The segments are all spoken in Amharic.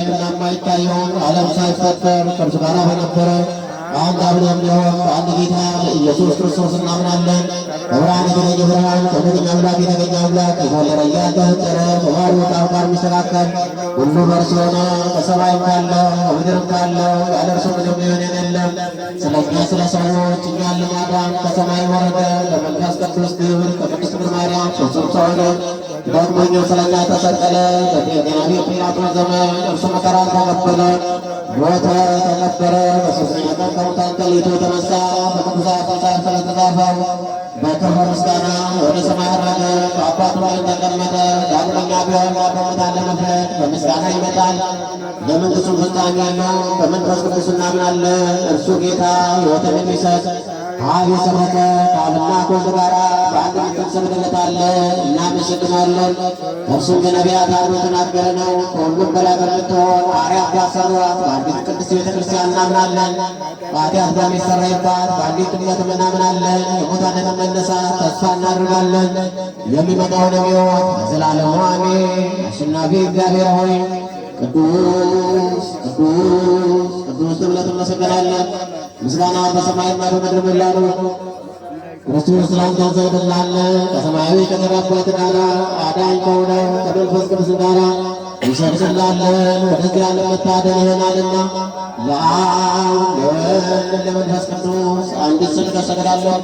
የሚታየውና የማይታየውን ዓለም ሳይፈጠር ከእርሱ ጋር በነበረ አንድ አብን የሚሆን በአንድ ጌታ በኢየሱስ ክርስቶስ እናምናለን። በብርሃን የተገኘ ብርሃን፣ ከእውነተኛ አምላክ የተገኘ አምላክ፣ የተወለደ ያልተፈጠረ በባሕርዩ ከአብ ጋር የሚስተካከል ሁሉ በእርሱ ሆነ። በሰማይም ካለው በምድርም ካለው ያለ እርሱ ምንም የሆነ የለም። ስለ እኛ ስለ ሰዎች እኛን ለማዳን ከሰማይ ወረደ። በመንፈስ ቅዱስ ግብር ከቅድስት ድንግል ማርያም ፍጹም ሰው ሆነ። ዳግመኛ ስለ እኛ ተሰቀለ። በጴንጤናዊ ጲላጦስ ዘመን እርሱ መከራን ተቀበለ፣ ሞተ፣ ተቀበረ። በሦስተኛ ቀን ከሙታን ተለይቶ ተነሣ። በቅዱሳት መጻሕፍት ስለተጻፈው በክብር ምስጋና ወደ ሰማይ ዐረገ፣ በአባቱ ቀኝ ተቀመጠ። ዳግመኛ ቢሆን በሙታን ለመፍረድ በምስጋና ይመጣል። ለመንግሥቱም ፍጻሜ የለውም። በመንፈስ ቅዱስ እናምናለን። እርሱ ጌታ ሕይወትን የሚሰጥ አብ የሰረቀ ከአብና ከወልድ ጋር በአንድነት እንሰግድለታለን፣ እናመሰግናለን። እርሱም በነቢያት አድሮ የተናገረ ነው። ከሁሉም በላይ በምትሆን ሐዋርያት ባሰሯት በአንዲት ቅድስት ቤተ ክርስቲያን እናምናለን። በኃጢአት በሚሰረይባት በአንዲት ጥምቀትም እናምናለን። የሙታንን መነሳት ተስፋ እናደርጋለን፣ የሚመጣውንም ሕይወት ለዘላለሙ አሜን። አሸናፊ እግዚአብሔር ሆይ ቅዱስ ቅዱስ ቅዱስ ተብለህ ትመሰገናለህ። ምስጋና በሰማይና በምድር ሞላ ነው። ክርስቶስ ላንተ እንሰግድልሃለን። ከሰማያዊ ከዘራበት ጋር አዳኝ ከሆነው ከመንፈስ ቅዱስ ጋር እንሰግድልሃለን። ወደዚህ ዓለም መታደል ይሆናልና ለአብ ለወልድ ለመንፈስ ቅዱስ አንዲት ስግደት እሰግዳለሁ።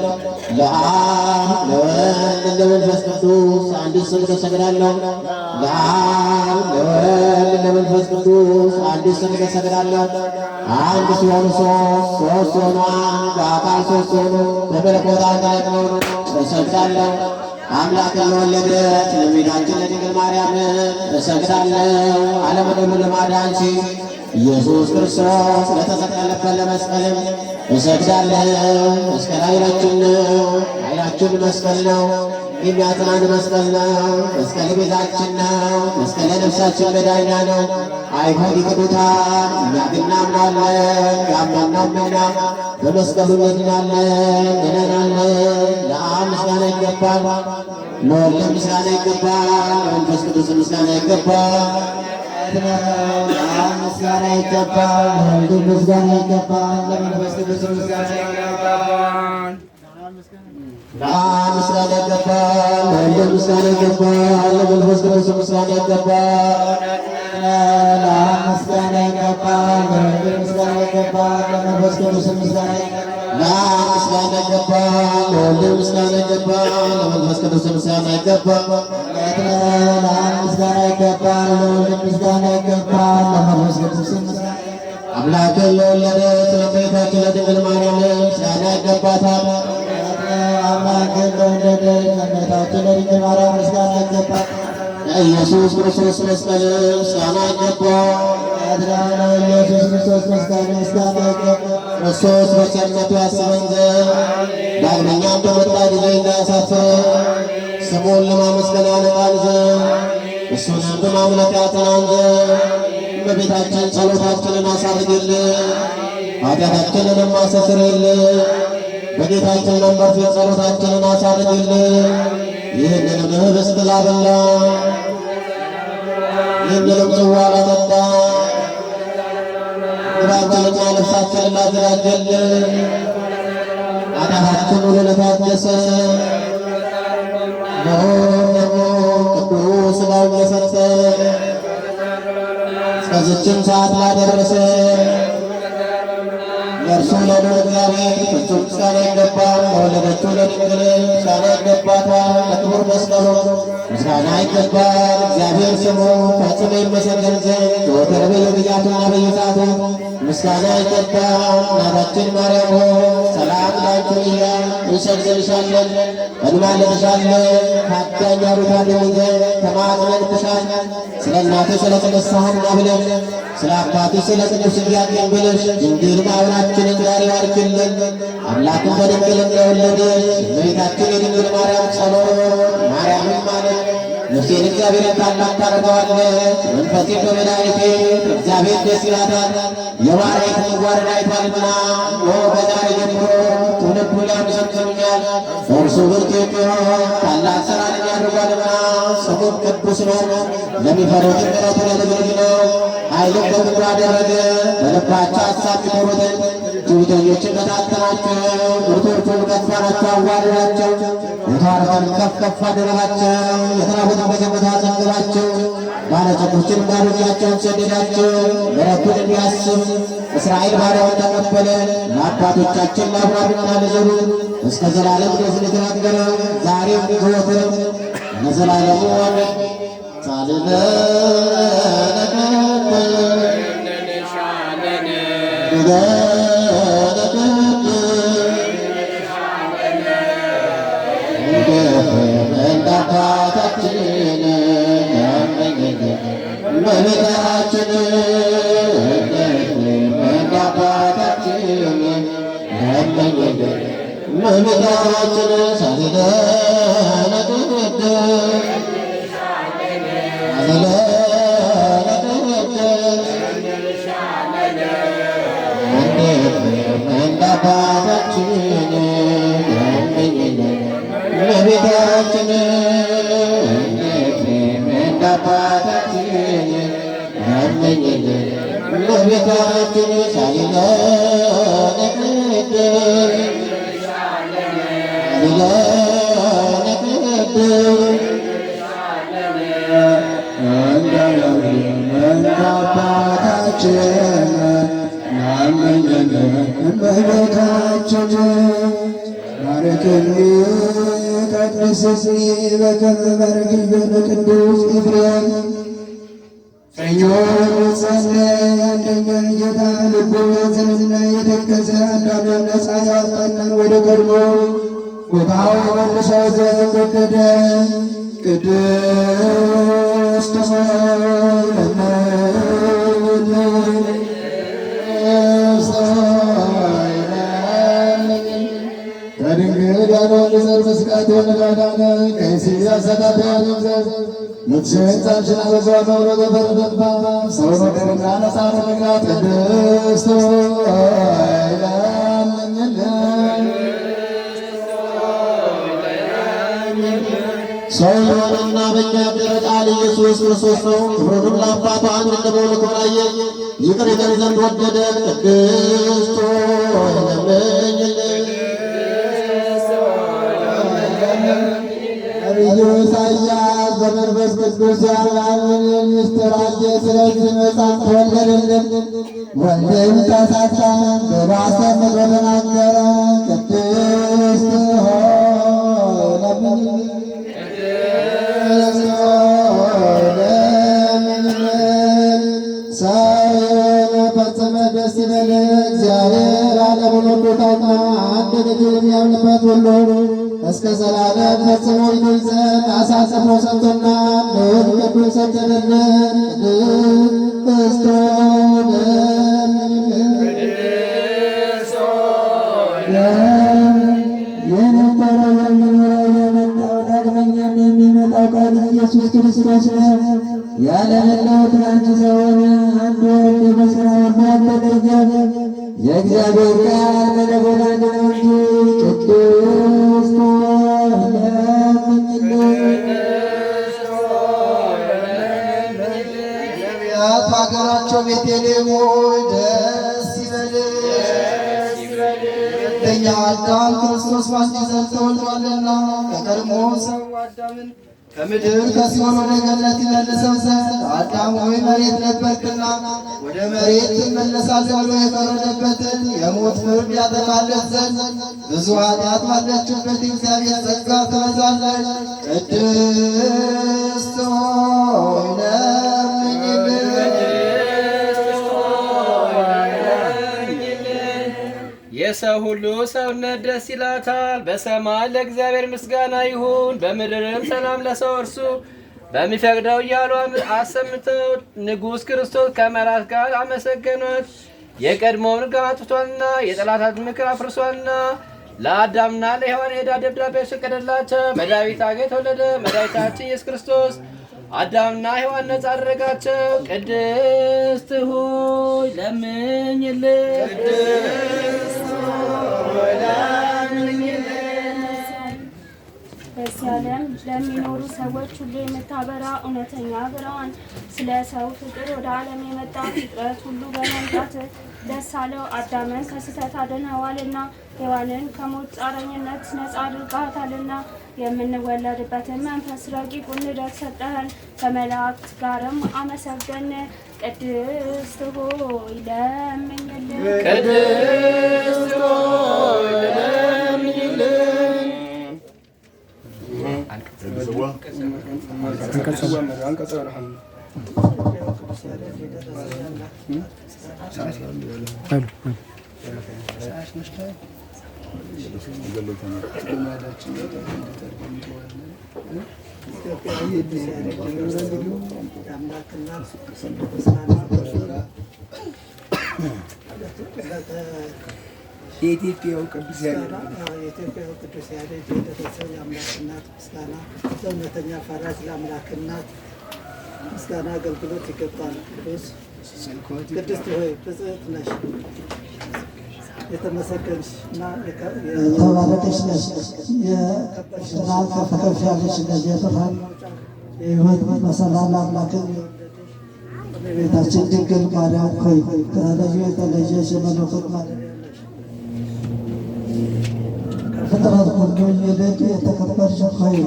ለአብ ለወልድ ለመንፈስ ቅዱስ አንዲት ስግደት እሰግዳለሁ። ለአብ ለወልድ ለመንፈስ ቅዱስ አንዲት ስግደት እሰግዳለሁ። አንድ ሲሆኑ ሦስት፣ ሦስት ሲሆኑ አንድ፣ በአካል ሦስት ሲሆኑ በመለኮት አንድ ላይ ሆኑ እሰግዳለሁ። አምላክን ለወለደች ለእመቤታችን ለድንግል ማርያም እሰግዳለሁ። ዓለምን ሁሉ ለማዳን ሲል ኢየሱስ ክርስቶስ ለተሰቀለበት ለመስቀልም እሰግዳለሁ። መስቀል ኃይላችን ነው። ኃይላችን መስቀል ነው። የሚያጽናን መስቀል ነው። መስቀል ቤዛችን ነው። መስቀል የነፍሳችን መዳኛ ነው። አይሁድ ይክዱታል፣ እኛ ግን እናምናለን። ያመናምና በመስቀሉ እንድናለን፣ እንድናለን። ለአብ ምስጋና ይገባል፣ ለወልድ ምስጋና ይገባል፣ ለመንፈስ ቅዱስ ምስጋና ይገባል። ለአብ ምስጋና ይገባል፣ ለወልድ ምስጋና ይገባል፣ ለመንፈስ ቅዱስ ምስጋና ይገባል። ለአብ ምስጋና ይገባል፣ ለወልድ ምስጋና ይገባል፣ ለመንፈስ ቅዱስ ምስጋና ይገባል። ለአብ ምስጋና ይገባል፣ ለወልድ ምስጋና ይገባል፣ ለመንፈስ ቅዱስ ምስጋና ይገባል። ለአብ ምስጋና ይገባል፣ ለወልድ ምስጋና ይገባል፣ ለመንፈስ ቅዱስ ምስጋና ይገባል። ለአብ ምስጋና ይገባል፣ ለወልድ ምስጋና ይገባል፣ ለመንፈስ ቅዱስ ምስጋና አምላክን ለወለደች ለእመቤታችን ለድንግል ማርያም ምስጋና ይገባታል። አምላክን ለወለደች ለእመቤታችን ለድንግል ማርያም ምስጋና ይገባል። ለኢየሱስ ክርስቶስ መስቀል ምስጋና ይገባል። ለኢየሱስ ክርስቶስ መስቀል ምስጋና ይገባል። ክርስቶስ በቸርነቱ ያስበን ዘንድ ዳግመኛም በመጣ ጊዜ እንዳያሳፍረን ስሙን ለማመስገን ያነቃን ዘንድ እሱንም በማምለክ ያጸናን ዘንድ እመቤታችን ጸሎታችንን አሳርግልን፣ ኃጢአታችንንም አስተስርይልን። በጌታችን መንበር ፊት ጸሎታችንን አሳርግልን። ይህንንም ኅብስት ላበላ ይህንንም ጽዋ ላጠጣ ምግባችንና ልብሳችንን ላዘጋጀልን ኃጢአታችን ሁሉ ለታገሰ ደግሞ ቅዱስ ሥጋውን ለሰጠ እስከዚችም ሰዓት ላደረሰ ለእርሱ ለልዑል እግዚአብሔር ፍጹም ምስጋና ይገባል። ለወለደችው ለድንግል ምስጋና ይገባታል። ለክቡር መስቀሉ ምስጋና ይገባል። እግዚአብሔር ስሙ ፈጽሞ ይመሰገን ዘንድ ዘወትር በየጊዜያቱና በየሰዓቱ ምስጋና ይገባል። እናታችን ማርያም ሆይ ሰላም ላንቺ እያልን እንሰግድልሻለን፣ እንማልድሻለን። ከአዳኝ አሩት ታድኝ ዘንድ ተማጽነንብሻለን። ስለ እናትሽ ስለ ቅድስት ሐና ብለሽ ስለ አባትሽ ስለ ቅዱስ ኢያቄም ብለሽ ድንግል ማኅበራችንን ዛሬ ባርኪልን። አምላክን በድንግልና የወለደች እመቤታችን የድንግል ማርያም ጸሎት ማርያምን ማለት ነፍሴን እግዚአብሔርን ታላቅ ታደርገዋለች። መንፈሴን በመድኃኒቴ እግዚአብሔር ደስ ይላታል። የባሪያይቱን መጓደድ አይቷልና ከዛሬ ጀምሮ ትውልድ ሁሉ ያመሰግኑኛል። እርሱ ብርቱ የሚሆን ታላቅ ሥራን ያደርጋልና ስሙም ቅዱስ ነው። ለሚፈሩት ምሕረቱን ያደርግልን ነው። ኃይልን በምድር አደረገ። በልባቸው ሐሳብ የሚኖሩትን ትዕቢተኞችን በታተናቸው። ብርቱዎቹን ከፍ አላቸው፣ አዋረዳቸው። የተዋረዱትን ከፍ ከፍ አደረጋቸው። የተራቡትን በገበታ አጠገባቸው። ባለጠጎችን ባዶ እጃቸውን ሰደዳቸው። ምሕረቱን እንዲያስብ እስራኤል ባሪያውን ተቀበለ። ለአባቶቻችን ለአብርሃምና ለዘሩ እስከ ዘላለም ድረስ እንደተናገረ ዛሬም ዘወትርም ለዘላለሙ አሜን። ሰውና በእኛ ያደረ ቃል ኢየሱስ ክርስቶስ ነው። ክብሩንም ለአባቱ አንድ እንደመሆኑ ክብር አየ። ይቅር ይለን ዘንድ ወደደ። ቅድስት ሆይ ለምኝልን። ነቢዩ ኢሳይያስ በመንፈስ ቅዱስ ያላምን ምስጢር አየ። ስለዚህ መጽሐፍ ተወለደልን። ወልድም ተሰጠ፣ በማሰብ ተናገረ። ቅድስት ሆይ ለምኝልን። ደስ ይበልህ፣ እግዚአብሔር ዓለሙን ወዶታልና አንድ ልጁን የሚያምንበት ሁሉ እስከ ዘላለም ፈጽሞ ይድን ዘንድ አሳልፎ ሰጥቶናል። ቅዱስ ሰገደልን። ቅድስት የነበረው የሚኖረው የመጣው ዳግመኛም የሚመጣው ቃል ኢየሱስ ክርስቶስ ነው። ያለመላው ትናንት ሰውን አንድ ወልድ በሥራ ያልተለየ የእግዚአብሔር ቃል መለኮት አንድ ነው እንጂ። ቅድስት ሆይ ለምኝልን። ነቢያት በአገራቸው ቤተልሔም ሆይ ደስ ይበልሽ፣ ሁለተኛ አዳም ክርስቶስ በአንቺ ዘንድ ተወልዷልና ከቀድሞ ሰው አዳምን ከምድር ከሲኦል ወደ ገነት ይመልሰው ዘንድ አዳም ሆይ መሬት ነበርክና ወደ መሬት ትመለሳለህ ብሎ የፈረደበትን የሞት ፍርድ ያጠፋለት ዘንድ ብዙ ኃጢአት ባለችበት እግዚአብሔር ጸጋ ትበዛለች። ቅድስት ሆይ ለምኝልን። የሰው ሁሉ ሰውነት ደስ ይላታል። በሰማይ ለእግዚአብሔር ምስጋና ይሁን፣ በምድርም ሰላም ለሰው እርሱ በሚፈቅደው እያሉ አሰምተው ንጉሥ ክርስቶስ ከመላእክት ጋር አመሰገኑት። የቀድሞውን ሕግ አጥፍቷልና የጠላታት ምክር አፍርሷልና ለአዳምና ለሔዋን የዕዳ ደብዳቤ ፈቀደላቸው። መድኃኒት አገኝ ተወለደ። መድኃኒታችን ኢየሱስ ክርስቶስ አዳምና ሔዋን ነጻ አደረጋቸው። ቅድስት ሆይ ለምኝልን። ቅድስት ሆይ ለምኝልን። ለዘላለም ለሚኖሩ ሰዎች ሁሉ የምታበራ እውነተኛ ብርሃን ስለ ሰው ፍቅር ወደ ዓለም የመጣ ፍጥረት ሁሉ በመምጣት ደስ አለው። አዳምን ከስህተት አድነዋልና ሔዋንን ከሞት ጣረኝነት ነጻ አድርጋታልና የምንወለድበትን መንፈስ ረቂቁን ልደት ሰጠህን። ከመላእክት ጋርም አመሰገን። ቅድስት ሆይ ለምኝልን። ቅድስት ሆይ ለምኝልን። የኢትዮጵያው ቅዱስ ያሬድ የደረሰው የአምላክ እናት ምስጋና ለእውነተኛ ፈራጅ ለአምላክ እናት ምስጋና አገልግሎት ይገባል። ቅድስት ሆይ ብጽዕት ነሽ፣ የተመሰገንሽ እና የተባረከች ነሽ። የብርሃን ከፍ ከፍ ያለች ነሽ። የብርሃን የሕይወት መሰላል አምላክን ቤታችን ድንግል ማርያም ሆይ ከተለዩ የተለየሽ የመለኮት ማርያም ፍጥረት ሁሉ ይልቅ የተከበርሽ ሆይ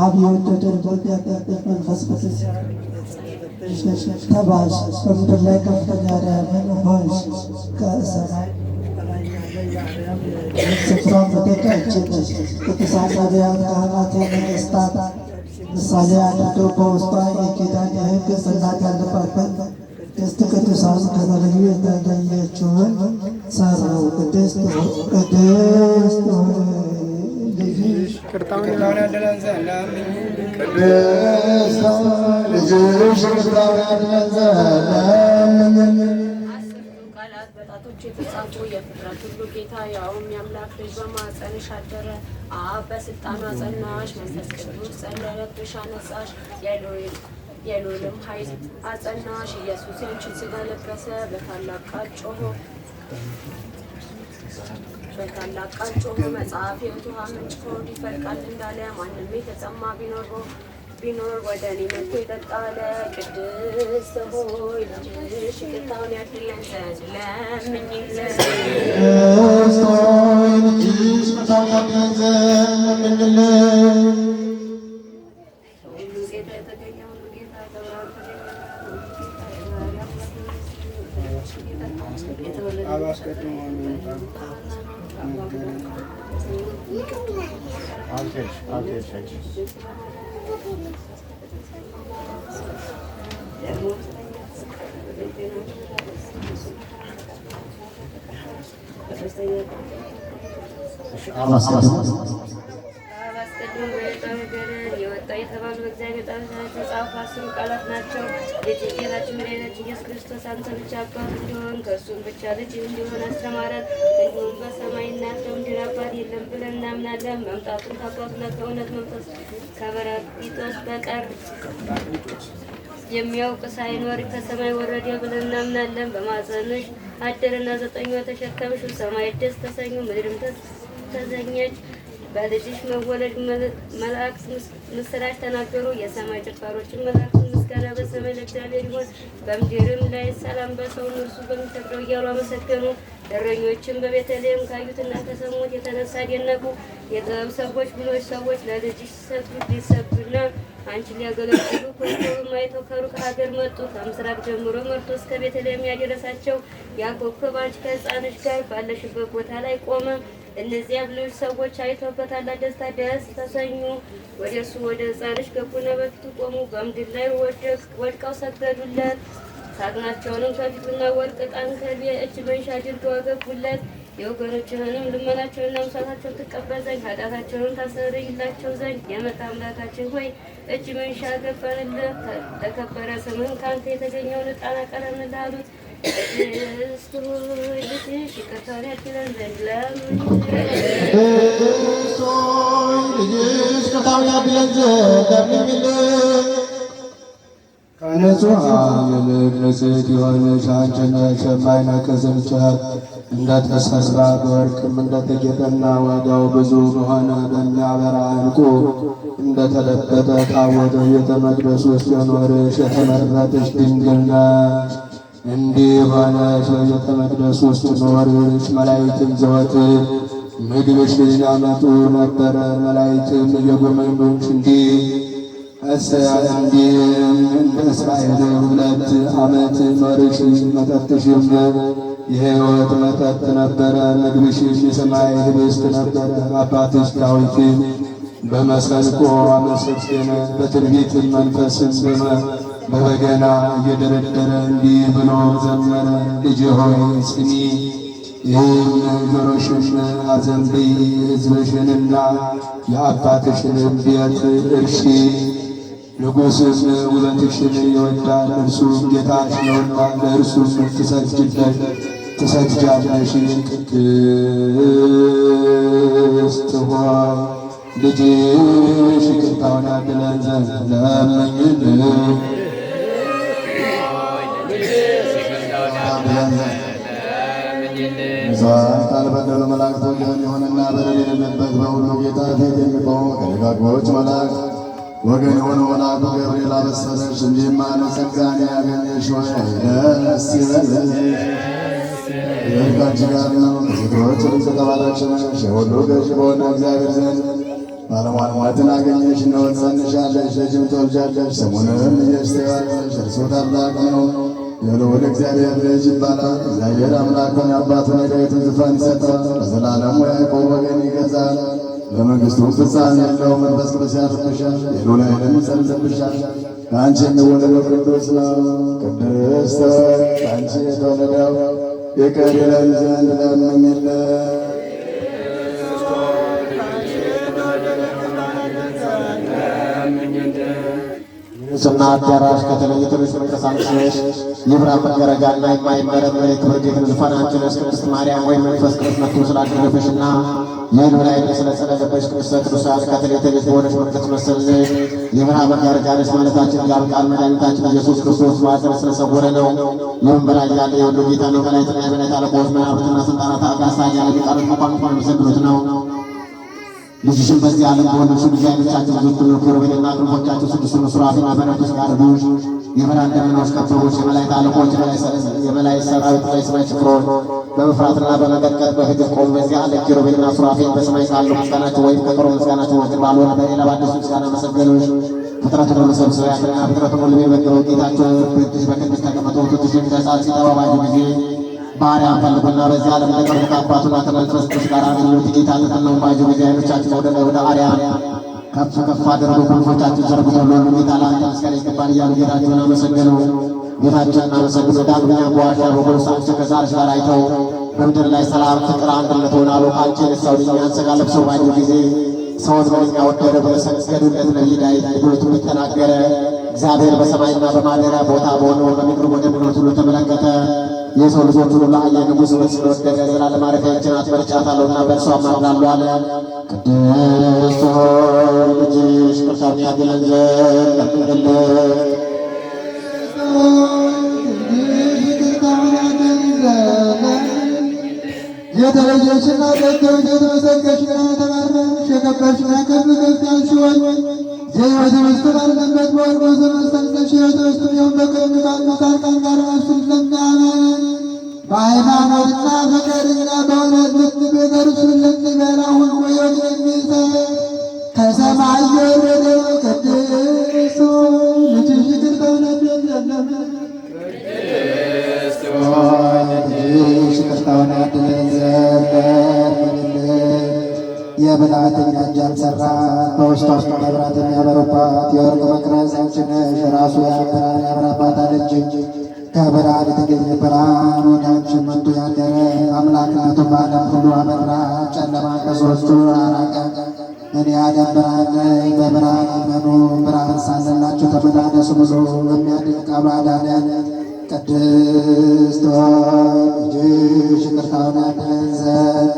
አብ የወደደን ወልድ ያቀረበሽ መንፈስ ቅዱስ ተባሽ በምድር ላይ ከፍተኛ አርያምን ሆንሽ ከሰማይ ስፍራን በተቀጭ ነሽ። ቅዱሳን ነቢያት፣ ካህናት፣ ነገሥታት ምሳሌ አድርገው በውስጧ የኪዳን የሕግ ጽላት ያለባትን ቅድስት ቅዱሳን ከተለዩ የተለየችውን ሰሩ። ቅድስት ልጅሽ ቅርታውን ያደለን ዘንድ ቅድስት ልጅሽ ቅርታውን ያደለን ዘንድ ቃላት በጣቶች የተጻፉ የፍጥረት ሁሉ ጌታ ያውም የአምላክ ልጅ በማኅፀንሽ አደረ። አብ በስልጣኑ አጸናሽ፣ መንፈስ ቅዱስ ጸለለብሽ አነጻሽ፣ የልዑልም ኃይል አጸናሽ። ኢየሱስ ያንቺን ሥጋ ለበሰ፣ በታላቅ ቃል ጮኸ መጽሐፍ የሕይወት ውሃ ምንጭ ከሆዱ ይፈልቃል እንዳለ ማንም የተጠማ ቢኖር ወደ እኔ መጥቶ ይጠጣ አለ። ቅድስት ሆይ ልጅሽ ይቅርታውን ያድለን ዘንድ ለምኝልን። ቅድስት ሆይ ልጅሽ ቅርታውን ያድለን ዘንድ ለምኝልን። ሁሉ ጌታ የተገኘ ሁሉ ጌታ አብ አስቀድሞ የወጣ የተባሉ በእግዚአብሔር ቃል የተጻፉ 10 ቃላት ናቸው። ልጅ ጌታችን መድኃኒታችን ኢየሱስ ክርስቶስ አንተ ብቻ አባት እንዲሆን ከእርሱም ብቻ ልጅ እንዲሆን አስተማረን። እንዲሁም በሰማይና በምድር አባት የለም ብለን እናምናለን። መምጣቱን ከአባቱና ከእውነት መንፈስ ከጰራቅሊጦስ በቀር የሚያውቅ ሳይኖር ከሰማይ ወረደ ብለን እናምናለን። በማኅፀንሽ አደረና 9 ወር ተሸከምሽ። ሰማይ ደስ ተሰኙ፣ ምድርም ተዘኘች። በልጅሽ መወለድ መላእክት ምስራች ተናገሩ። የሰማይ ጭፋሮችን መላእክትን ምስጋና በሰማይ ለእግዚአብሔር ይሁን፣ በምድርም ላይ ሰላም በሰው እርሱ በሚፈቅደው እያሉ አመሰገኑ። እረኞችም በቤተልሔም ካዩትና ከሰሙት የተነሳ አደነቁ። የጥበብ ሰዎች ብሎች ሰዎች ለልጅሽ ሲሰግዱ ሊሰግዱና አንቺን ሊያገለግሉ ኮከብም አይተው ከሩቅ ሀገር መጡ። ከምስራቅ ጀምሮ መርቶ እስከ ቤተልሔም ያደረሳቸው ያ ኮከብ አንቺ ከሕፃንሽ ጋር ባለሽበት ቦታ ላይ ቆመ። እነዚያ ብሎች ሰዎች አይተው በታላቅ ደስታ ደስ ተሰኙ። ወደ እርሱ ወደ ሕፃንሽ ገቡና በፊቱ ቆሙ። በምድር ላይ ወድቀው ሰገዱለት። ሳጥናቸውንም ከፊቱና ወርቅ፣ ዕጣን፣ ከርቤ፣ እጅ መንሻ አድርገው አገቡለት። የወገኖችህንም ልመናቸውንና ምጽዋታቸውን ትቀበል ዘንድ ኃጢአታቸውን ታሰርይላቸው ዘንድ የመጣ አምላካችን ሆይ እጅ መንሻ ገባንልህ። ለከበረ ስምህም ከአንተ የተገኘውን ዕጣን አቀረብንልህ አሉት። ቅድስት ሆይ ልጅሽ ይቅርታውን ያድለን ዘንድ ቅድስት ሆይ ልጅሽ ቅርታውን ያድለን ዘንድ ለምኝልን። ካህናት ከንጹሐን ይልቅ ንጽሕት የሆንሽ አንቺ ነሽ። የማይነቅዝም ቸር እንደተሰራ በወርቅም እንደተጌጠና ዋጋው ብዙ በሆነ በሚያበራ ዕንቁ እንደተለበጠ ታቦተ ቤተ መቅደስ ውስጥ የኖርሽ የተመረጥሽ ድንግል ነሽ። እንዲህ ሆነሽ በቤተ መቅደስ ውስጥ ኖርሽ። መላእክትም ዘወትር ምግብሽን ያመጡ ነበረ። መላእክትም እየጎበኙሽ እንዲህም እንደ እስራኤል 2 ዓመት ኖርሽ። መጠጥሽም የሕይወት መጠጥ ነበረ። ምግብሽም የሰማይ ኅብስት ነበረ። አባትሽ ዳዊትም በመሰንቆ አመሰገነ። በትንቢት መንፈስም በበገና እየደረደረ እንዲህ ብሎ ዘመረ። ልጄ ሆይ ስሚ፣ ይህም ጆሮሽን አዘንብዪ፣ ሕዝብሽንና የአባትሽንም ቤት እርሺ። ንጉሥም ውበትሽን ይወዳል፣ እርሱም ጌታሽ ነውና ለእርሱም ትሰግጃለሽ። ቅድስት ሆይ ልጅሽ ይቅርታውን ያድለን ዘንድ ለምኝልን። ንጹሐን ካልበደሉ መላእክት ወገን የሆነና በደል የሌለበት በሁሉ ጌታ ፊት የሚቆሙ ከደጋጎች መላእክት ወገን የሆነው መልአኩ ገብርኤል አበሰረሽ፣ እንዲህም አለ። ጸጋን ያገኘሽ ሆይ ደስ ይበልሽ፣ እግዚአብሔር ከአንቺ ጋር ነው። ከሴቶች ሁሉ የተባረክሽ ነሽ፣ የሁሉ ገዥ በሆነ እግዚአብሔር ዘንድ ባለሟልነትን አገኘሽ። እነሆ ትፀንሻለሽ፣ ልጅም ትወልጃለሽ፣ ስሙንም ኢየሱስ ትዪዋለሽ። እርሱ ታላቅ ነው፣ የልዑል እግዚአብሔር ልጅ ይባላል። እግዚአብሔር አምላኩን የአባቱን የዳዊትን ዙፋን ይሰጠዋል፣ ለዘላለሙ የያዕቆብ ወገን ይገዛል። ለመንግሥቱም ፍጻሜ የለውም። መንፈስ ቅዱስ ያርፍብሻል፣ የልዑል ኃይልም ይጸንስብሻል። ከአንቺ የሚወለደው ቅዱስ ነው። ቅድስት ሆይ ከአንቺ የተወለደው ይቅር ይለን ዘንድ ለምኝልን። ቅድስና አዳራሽ ከተለየ ትንሽ መቅደስ አንስነሽ የብራ መጋረጃና የማይመረመር የክብር ጌትን ዙፋን አንቺ ነሽ። ቅድስት ማርያም ወይ መንፈስ ቅዱስ መጥቶ ስላደረበሽና ይህን በላይ ስለጸለለበሽ ቅድስተ ቅዱሳን ከተለየ ትንሽ በሆነች መቅደስ መሰልንሽ። የብራ መጋረጃ ነሽ ማለታችን ጋር ቃል መድኃኒታችን ኢየሱስ ክርስቶስ ማኅፀን ስለሰወረ ነው። ይህም በላይ ያለ የሁሉ ጌታ ነው። መላእክትና የመላእክት አለቆች መናብርትና ስልጣናት አጋሳ ያለ ሊቃነ መኳንንት የሚሰግዱት ነው። ልጅሽን በዚህ ዓለም በወለድሽ ጊዜ ዓይኖቻቸው ብዙ ኪሩቤልና ክንፎቻቸው 6 ሱራፌልና መላእክት ጋረዱሽ። የብርሃን ደመናዎች ከበቡሽ። የመላእክት አለቆች የመላእክት ሰራዊት የሰማይ ጭፍሮች በመፍራትና በመንቀጥቀጥ በፊትሽ ቆሙ። በዚህ ዓለም ኪሩቤልና ሱራፌል በሰማይ ካለው ምስጋናቸው ወይም ከቀረው ምስጋናቸው ውጭ ባልሆነ በሌላ በአዲሱ ምስጋና መሰገኑሽ። ፍጥረቱን ሁሉ ሰብስበሻልና ፍጥረቱን ሁሉ የሚመግበው ጌታቸው በእጅሽ በክንድሽ ተቀምጦ ጡትሽን እንደ ሕፃን ሲጠባ ባዩ ጊዜ ባሪያም ፈልጉና በዚህ ዓለም እንደቀሩት ከአባቱና ከመንፈስ ቅዱስ ጋር አገኙት። ጌታ ተጠናው ባዩ ጊዜ ዓይኖቻችን ወደ አርያም ከፍ ከፍ አድርገው ክንፎቻችን ዘርግተው ለሁሉ ጌታ ለአንተ ምስጋና ይገባል እያሉ ጌታቸውን አመሰገኑ። ጌታቸውን አመሰግኑ። ዳግመኛ በዋሻ በጎልሳቸው ከዛርሽ ጋር አይተው በምድር ላይ ሰላም፣ ፍቅር፣ አንድነት ሆነ አሉ። ከአንቺ የነሳው ልጅ እኛን ሥጋ ለብሰው ባዩ ጊዜ ሰውን ምንኛ ወደደ ብለው ሰገዱለት። ለይሁዳዊት ልጆቹ ተናገረ። እግዚአብሔር በሰማይና በማደሪያ ቦታ በሆነው በሚቅርብ ወደ ምድር ሁሉ ተመለከተ። የሰው ልጆች ሁሉ ለአየ ንጉሥ ምን ስለወደደ ዘላለም ማረፊያችን አትመርጫታለሁና በእርሷ አማልዳለሁ አለ። ቅድስት ሆይ ልጅሽ ቅርሳት ያድለን ዘንድ ለምኝልን። የተለየሽና ደገች የተመሰገንሽና የተባረክሽ የከበርሽና ከፍ ከፍ ያልሽ ሆይ የሕይወት ኅብስት ባለበት በወርቅ ዘመን ሰልፈሽ ሕይወት ኅብስት ቢሆን በቀኝ ካሉ ጻድቃን ጋር መስል ለሚያምን በሃይማኖትና በቀድና በእውነት ልትቤት እርሱን ለሚበላ ሁሉ ሕይወት የሚሰጥ ከሰማይ የወረደው ቅዱስ ልጅሽ ይቅርታውን ያድለን ዘንድ የብልሃተኛ እጅ አልሰራት በውስጧ መብራት የሚያበሩባት የወርቅ መቅረዝ አንቺ ነሽ። ራሱ ብርሃን ያበራባታል እንጂ ከብርሃን የተገኘ ብርሃን ወደ አንቺ መጥቶ ያደረ አምላክነቱ በዓለም ሁሉ አበራ፣ ጨለማ ከሰዎቹ አራቀ። እኔ የዓለም ብርሃን ነኝ፣ በብርሃን እመኑ፣ ብርሃን ሳለላችሁ ተመላለሱ ብሎ የሚያድን ቃሉ አዳነን። ቅድስት ሆይ ልጅሽ ይቅርታውን ያድለን ዘንድ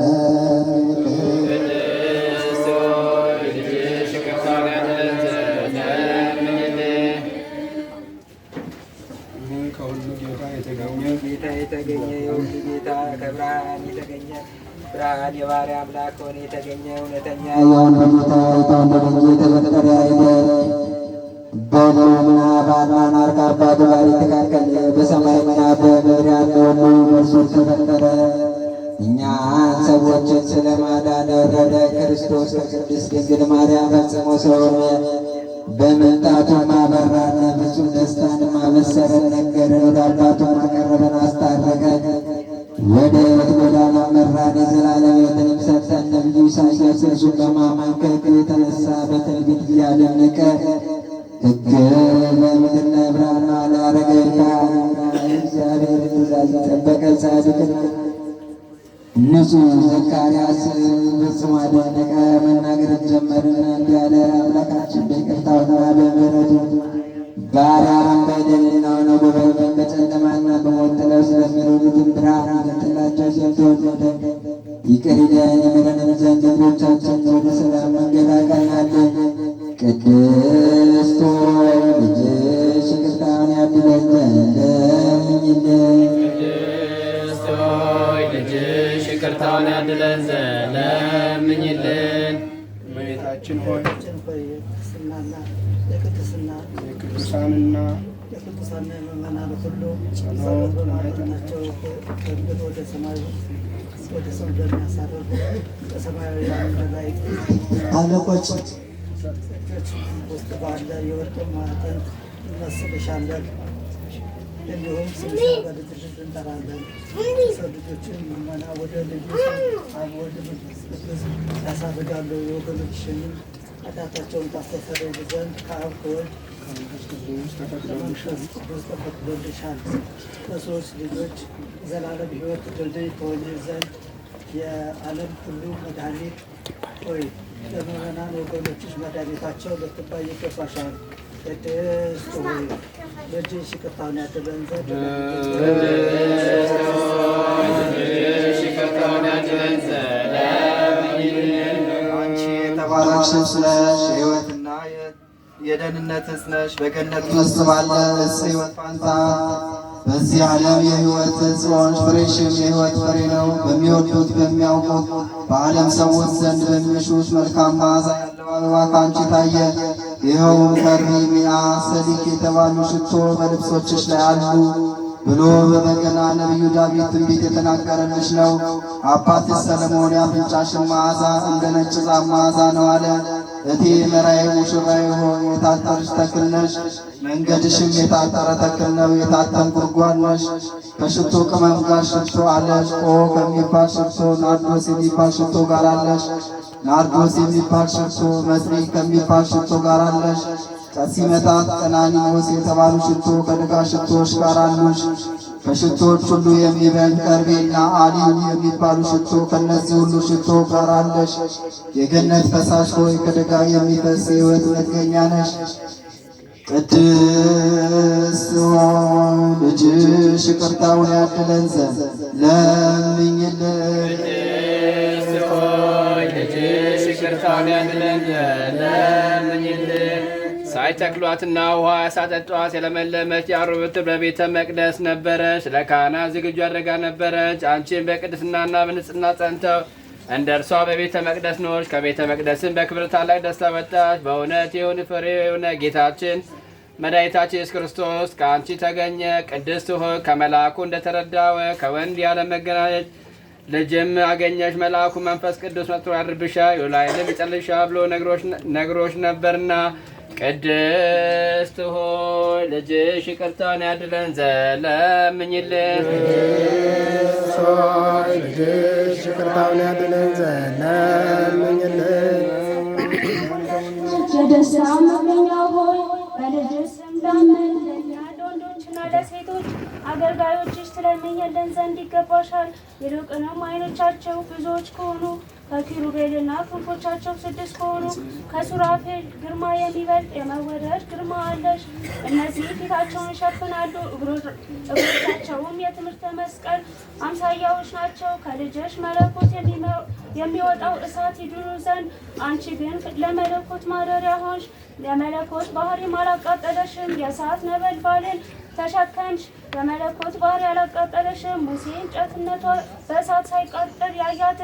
የተገኘ የሁሉ ጌታ ከብርሃን የተገኘ ብርሃን የባሕርይ አምላክ ሆነ የተገኘ እውነተኛ የወንድ ጌታ የተወለደ እንጂ የተፈጠረ አይደል። በሕልውና በአኗኗር ከአባቱ ጋር የተካከለ በሰማይና በምድር ያለ ሁሉ በእርሱ ተፈጠረ። እኛን ሰዎችን ስለ ማዳን የወረደ ክርስቶስ ከቅድስት ድንግል ማርያም ፈጽሞ ሰው ሆነ። በመምጣቱም አበራን፣ ፍጹም ደስታንም አበሰረን፣ ነገረን፣ ወደ አባቱም አቀረበን፣ አስታረቀን፣ ወደ ሕይወት ጎዳና መራን፣ የዘላለም ሕይወትንም ሰጠን። ነቢዩ ኢሳይያስ እርሱን በማመን ከሕግ የተነሳ በትንቢት እያደነቀ ሕግ በምድር ላይ ብርሃን አላረገ እግዚአብሔር ትእዛዝ የጠበቀ ጻድቅ ንጹሕ ዘካርያስ ፍጹም አደነቀ። መናገር ጀመርን እንዲህ አለ። አምላካችን በይቅርታውና በምሕረቱ ባሪያህን በደለኛውን ጎበኘን። በጨለማና በሞት ጥላ ስለሚኖሩትም ብርሃን ይገልጥላቸው ዘንድ ወደደ። ይቅር ይለን ይምረንም ዘንድ ልጆቻችን ወደ ሰላም መንገድ አቀናልን። ቅድስት ሆይ ልጅሽ ይቅርታውን ያድለን ዘንድ ለምኝልን። ልጅሽ ይቅርታውን ያድለን ዘንድ ለምኝልን። እመቤታችን ሆይ የቅዱሳንና የቅዱሳን ምእመናን ሁሉ ጸሎት በማድረጋቸው ከእንግዲህ ወደ ሰው እንደሚያሳርፉ በሰማያዊ መላእክት አለቆች ውስጥ ባለ የወርቅ ማዕጠን እንመስልሻለን። እንዲሁም ስምሽን በልጅሽ እንጠራለን። ሰው ልጆችን ልመና ወደ ልዩ አብ ወልድ መንፈስ ቅዱስ ያሳርጋሉ። የወገኖችሽንም ኃጢአታቸውን ታስተሰርይ ዘንድ ከአብ ከወልድ ከመንፈስ ቅዱስ ተፈቅዶልሻል። ለሰዎች ልጆች ዘላለም ሕይወት ድልድይ ትሆኚ ዘንድ የዓለም ሁሉ መድኃኒት ሆይ ለምዕመናን ወገኖችሽ መድኃኒታቸው ልትባይ ይገባሻል። ቅድስት ሆይ ልጅሽ ይቅርታውን ያድለን ዘንድ አንቺ የተባረክሽ ነሽ፣ የሕይወትና የደህንነት ዕፅ ነሽ። በገነት ውስጥ ባለ ዕፅ ሕይወት ፋንታ በዚህ ዓለም የሕይወት ዕፅ ሆንሽ። ፍሬሽም የሕይወት ፍሬ ነው። በሚወዱት በሚያውቁት በዓለም ሰዎች ዘንድ በሚሹት መልካም መዓዛ ያለው አበባ ከአንቺ ታየ። ይኸውም ከርቤ፣ ሚዓ፣ ሰሊክ የተባሉ ሽቶ በልብሶችሽ ላይ አሉ ብሎ በበገና ነቢዩ ዳዊት ትንቢት የተናገረልሽ ነው። አባትሽ ሰለሞን የአፍንጫሽን መዓዛ እንደ ነጭ ዛፍ መዓዛ ነው አለ። እቴ መራዬ ሙሽራዬ ሆይ የታጠርሽ ተክል ነሽ፣ መንገድሽም የታጠረ ተክል ነው። የታተም ጉድጓድ ነሽ። ከሽቶ ቅመም ጋር ሽቶ አለሽ። ኦ ከሚባል ሽቶ ናርዶስ የሚባል ሽቶ ጋር አለሽ። ናርዶስ የሚባል ሽቶ መጽሪ ከሚባል ሽቶ ጋር አለሽ። ቀሲመታት፣ ቀናኒሞስ የተባሉ ሽቶ ከደጋ ሽቶዎች ጋር አሉሽ። ከሽቶዎች ሁሉ የሚበልጥ ከርቤና አሊው የሚባሉ ሽቶ ከነዚህ ሁሉ ሽቶ ጋር አለሽ። የገነት ፈሳሽ ሆይ ከደጋ የሚፈስ የሕይወት መገኛ ነሽ። ቅድስት ሆይ ልጅሽ ይቅርታውን ያድለን ዘንድ ለምኝልን። ይቅርታውን ያድለን ዘንድ ለምኝልን። ሳይተክሏትና ውሃ ሳጠጧት የለመለመች የአሮብት በቤተ መቅደስ ነበረች። ለካህናት ዝግጁ አድርጋ ነበረች። አንቺን በቅድስናና በንጽሕና ጸንተው እንደ እርሷ በቤተ መቅደስ ኖርሽ። ከቤተ መቅደስን በክብር ታላቅ ደስታ ወጣች። በእውነት ይሁን ፍሬ የሆነ ጌታችን መድኃኒታችን ኢየሱስ ክርስቶስ ከአንቺ ተገኘ። ቅድስት ሆይ ከመልአኩ እንደተረዳወ ከወንድ ያለ መገናኘት ልጅም አገኘሽ። መልአኩ መንፈስ ቅዱስ መጥቶ ያድርብሻል፣ ዮላይልም ይጸልልሻል ብሎ ነግሮሽ ነበርና ቅድስት ሆይ ልጅሽ ይቅርታውን ያድለን ዘንድ ለምኝልን። ልጅሽ ይቅርታውን ያድለን ዘንድ ለምኝልን። የደስታ መገኛ ሆይ በልጅሽ ስም ላምን ለእኛ ለወንዶችና ለሴቶች አገልጋዮችሽ ትለምኝልን ዘንድ ይገባሻል። ይልቁንም ዓይኖቻቸው ብዙዎች ከሆኑ ከኪሩቤልና ክንፎቻቸው 6 ከሆኑ ከሱራፌል ግርማ የሚበልጥ የመወደድ ግርማ አለሽ። እነዚህ ፊታቸውን ይሸፍናሉ፣ እግሮቻቸውም የትምህርተ መስቀል አምሳያዎች ናቸው። ከልጅሽ መለኮት የሚወጣው እሳት ይድኑ ዘንድ አንቺ ግን ለመለኮት ማደሪያ ሆንሽ። የመለኮት ባህሪም አላቃጠለሽም። የእሳት ነበልባልን ተሸከምሽ። በመለኮት ባህሪ ያላቃጠለሽም። ሙሴ እንጨትነቷ በእሳት ሳይቃጠል ያያት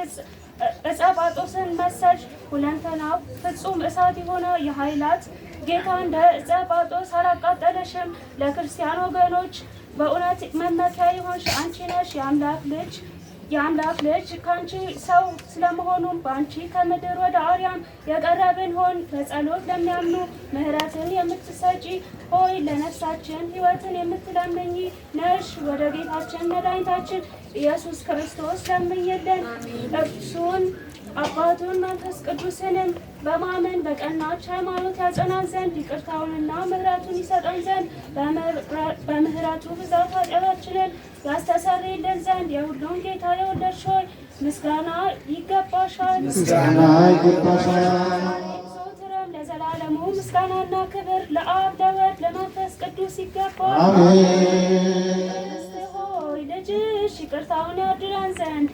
ዕፀ ጳጦስን መሰልሽ። ሁለንተናው ፍጹም እሳት የሆነ የኃይላት ጌታ እንደ ዕፀ ጳጦስ አላቃጠለሽም። ለክርስቲያን ወገኖች በእውነት መመኪያ የሆንሽ አንቺ ነሽ። የአምላክ ልጅ ከአንቺ ሰው ስለመሆኑም በአንቺ ከምድር ወደ አርያም የቀረብን ሆን። በጸሎት ለሚያምኑ ምሕረትን የምትሰጪ ሆይ ለነፍሳችን ሕይወትን የምትለምኝ ነሽ። ወደ ጌታችን መድኃኒታችን ኢየሱስ ክርስቶስ ለምኝልን። እርሱን አባቱን መንፈስ ቅዱስንም በማመን በቀናች ሃይማኖት ያጸናን ዘንድ ይቅርታውንና ምሕረቱን ይሰጠን ዘንድ በምሕረቱ ብዛት ኃጢአታችንን ያስተሰርይልን ዘንድ የሁሉም ጌታ የወለድሽ ሆይ ምስጋና ይገባሻል። ዘወትርም ለዘላለሙ ምስጋናና ክብር ለአብ ለወልድ ለመንፈስ ቅዱስ ይገባል። ሆይ ልጅሽ ይቅርታውን ያድለን ዘንድ